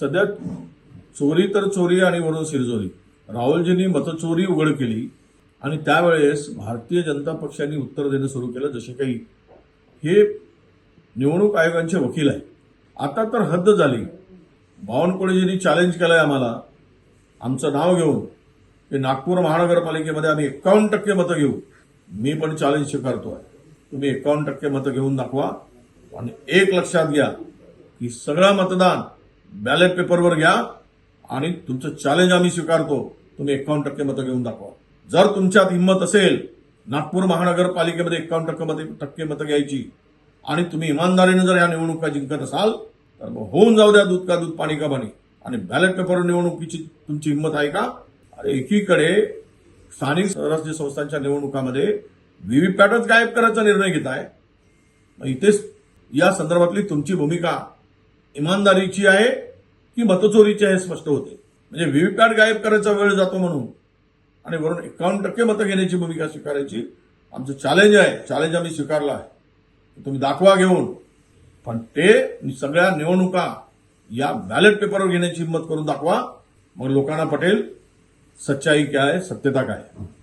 सध्या चोरी तर चोरी आणि वरून शिरजोरी. राहुलजींनी मतचोरी उघड केली आणि त्यावेळेस भारतीय जनता पक्षाने उत्तर देणं सुरू केलं, जसे काही हे निवडणूक आयोगांचे वकील आहे. आता तर हद्द झाली. बावनकुळेजींनी चॅलेंज केलंय आम्हाला, आमचं नाव घेऊन की नागपूर महानगरपालिकेमध्ये आम्ही 51% मतं घेऊ. मी पण चॅलेंज स्वीकारतोय. तुम्ही 51% मतं घेऊन दाखवा. आणि एक लक्षात घ्या की सगळं मतदान बॅलेट पेपरवर घ्या आणि तुमचं चॅलेंज आम्ही स्वीकारतो. तुम्ही 51% मतं घेऊन दाखवा. जर तुमच्यात हिंमत असेल नागपूर महानगरपालिकेमध्ये 51% मतं घ्यायची आणि तुम्ही इमानदारीने जर या निवडणुका जिंकत असाल तर मग होऊन जाऊ द्या दूध का दूध पाणी का पाणी. आणि बॅलेट पेपरवर निवडणुकीची तुमची हिंमत आहे का? अरे एकीकडे स्थानिक स्वराज्य संस्थांच्या निवडणुकामध्ये व्हीव्हीपॅटच गायब करायचा निर्णय घेताय. मग इथेच या संदर्भातली तुमची भूमिका इमानदारीची आहे की मतचोरीची आहे स्पष्ट होते. म्हणजे व्हीव्हीपॅट गायब करायचा वेळ जातो म्हणून आणि वरून 51% मतं घेण्याची भूमिका स्वीकारायची आमचं चॅलेंज आहे. चॅलेंज आम्ही स्वीकारलं आहे. तुम्ही दाखवा घेऊन, पण ते सगळ्या निवडणुका या बॅलेट पेपरवर घेण्याची हिंमत करून दाखवा. मग लोकांना पटेल सच्चाई काय, सत्यता काय.